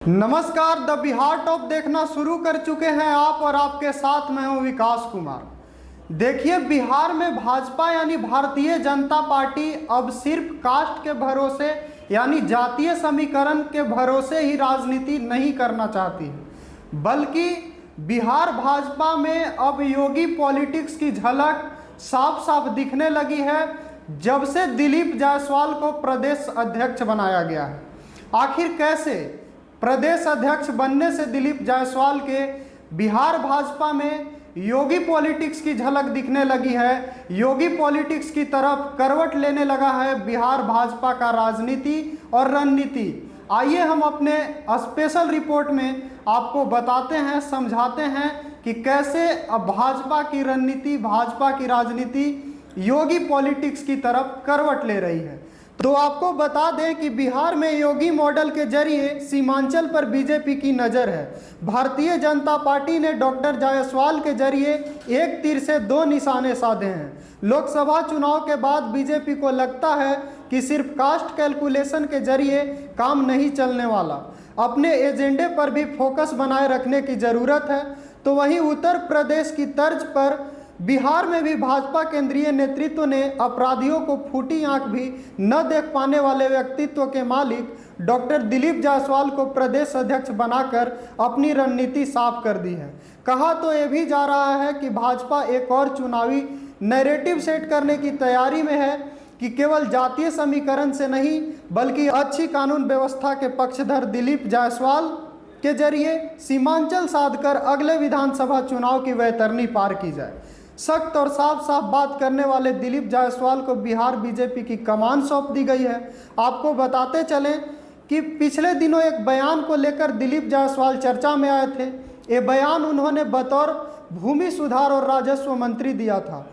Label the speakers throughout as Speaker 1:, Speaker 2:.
Speaker 1: नमस्कार, the Bihar top देखना शुरू कर चुके हैं आप और आपके साथ मैं हूं विकास कुमार। देखिए, बिहार में भाजपा यानी भारतीय जनता पार्टी अब सिर्फ कास्ट के भरोसे यानी जातीय समीकरण के भरोसे ही राजनीति नहीं करना चाहती है, बल्कि बिहार भाजपा में अब योगी पॉलिटिक्स की झलक साफ साफ दिखने लगी है जब से दिलीप जायसवाल को प्रदेश अध्यक्ष बनाया गया है। आखिर कैसे? प्रदेश अध्यक्ष बनने से दिलीप जायसवाल के बिहार भाजपा में योगी पॉलिटिक्स की झलक दिखने लगी है। योगी पॉलिटिक्स की तरफ करवट लेने लगा है बिहार भाजपा का राजनीति और रणनीति। आइए हम अपने स्पेशल रिपोर्ट में आपको बताते हैं, समझाते हैं कि कैसे अब भाजपा की रणनीति, भाजपा की राजनीति योगी पॉलिटिक्स की तरफ करवट ले रही है। तो आपको बता दें कि बिहार में योगी मॉडल के जरिए सीमांचल पर बीजेपी की नज़र है। भारतीय जनता पार्टी ने डॉक्टर जायसवाल के जरिए एक तीर से दो निशाने साधे हैं। लोकसभा चुनाव के बाद बीजेपी को लगता है कि सिर्फ कास्ट कैलकुलेशन के जरिए काम नहीं चलने वाला, अपने एजेंडे पर भी फोकस बनाए रखने की ज़रूरत है। तो वहीं उत्तर प्रदेश की तर्ज पर बिहार में भी भाजपा केंद्रीय नेतृत्व ने अपराधियों को फूटी आंख भी न देख पाने वाले व्यक्तित्व के मालिक डॉक्टर दिलीप जायसवाल को प्रदेश अध्यक्ष बनाकर अपनी रणनीति साफ कर दी है। कहा तो ये भी जा रहा है कि भाजपा एक और चुनावी नैरेटिव सेट करने की तैयारी में है कि केवल जातीय समीकरण से नहीं बल्कि अच्छी कानून व्यवस्था के पक्षधर दिलीप जायसवाल के जरिए सीमांचल साधकर अगले विधानसभा चुनाव की वैतरणी पार की जाए। सख्त और साफ साफ बात करने वाले दिलीप जायसवाल को बिहार बीजेपी की कमान सौंप दी गई है। आपको बताते चलें कि पिछले दिनों एक बयान को लेकर दिलीप जायसवाल चर्चा में आए थे। ये बयान उन्होंने बतौर भूमि सुधार और राजस्व मंत्री दिया था,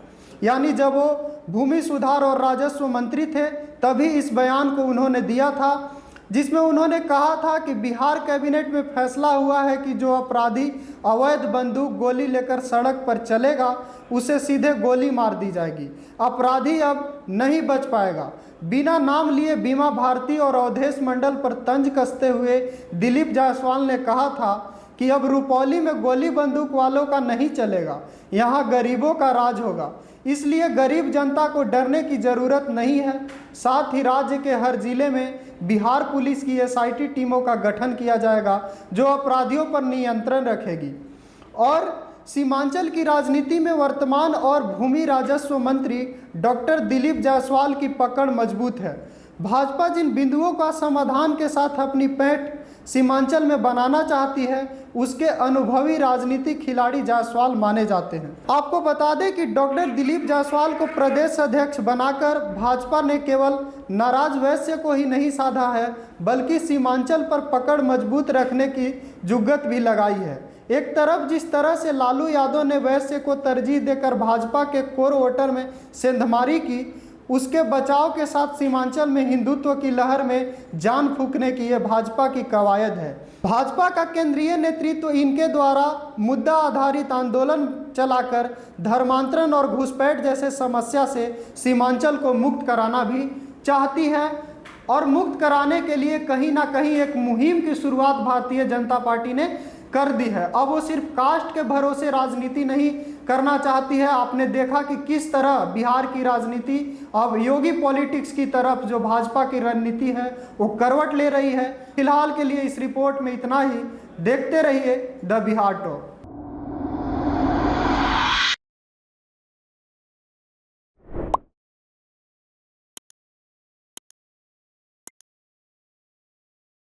Speaker 1: यानी जब वो भूमि सुधार और राजस्व मंत्री थे तभी इस बयान को उन्होंने दिया था, जिसमें उन्होंने कहा था कि बिहार कैबिनेट में फैसला हुआ है कि जो अपराधी अवैध बंदूक गोली लेकर सड़क पर चलेगा उसे सीधे गोली मार दी जाएगी। अपराधी अब नहीं बच पाएगा। बिना नाम लिए बीमा भारती और अवधेश मंडल पर तंज कसते हुए दिलीप जायसवाल ने कहा था कि अब रुपौली में गोली बंदूक वालों का नहीं चलेगा, यहाँ गरीबों का राज होगा, इसलिए गरीब जनता को डरने की ज़रूरत नहीं है। साथ ही राज्य के हर जिले में बिहार पुलिस की एसआईटी टीमों का गठन किया जाएगा जो अपराधियों पर नियंत्रण रखेगी। और सीमांचल की राजनीति में वर्तमान और भूमि राजस्व मंत्री डॉक्टर दिलीप जायसवाल की पकड़ मजबूत है। भाजपा जिन बिंदुओं का समाधान के साथ अपनी पैठ सीमांचल में बनाना चाहती है उसके अनुभवी राजनीतिक खिलाड़ी जायसवाल माने जाते हैं। आपको बता दें कि डॉक्टर दिलीप जायसवाल को प्रदेश अध्यक्ष बनाकर भाजपा ने केवल नाराज वैश्य को ही नहीं साधा है बल्कि सीमांचल पर पकड़ मजबूत रखने की जुगत भी लगाई है। एक तरफ जिस तरह से लालू यादव ने वैश्य को तरजीह देकर भाजपा के कोर वोटर में सेंधमारी की, उसके बचाव के साथ सीमांचल में हिंदुत्व की लहर में जान फूंकने की यह भाजपा की कवायद है। भाजपा का केंद्रीय नेतृत्व इनके द्वारा मुद्दा आधारित आंदोलन चलाकर धर्मांतरण और घुसपैठ जैसे समस्या से सीमांचल को मुक्त कराना भी चाहती है। और मुक्त कराने के लिए कहीं ना कहीं एक मुहिम की शुरुआत भारतीय जनता पार्टी ने कर दी है। अब वो सिर्फ कास्ट के भरोसे राजनीति नहीं करना चाहती है। आपने देखा कि किस तरह बिहार की राजनीति अब योगी पॉलिटिक्स की तरफ, जो भाजपा की रणनीति है, वो करवट ले रही है। फिलहाल के लिए इस रिपोर्ट में इतना ही। देखते रहिए द बिहार टॉप।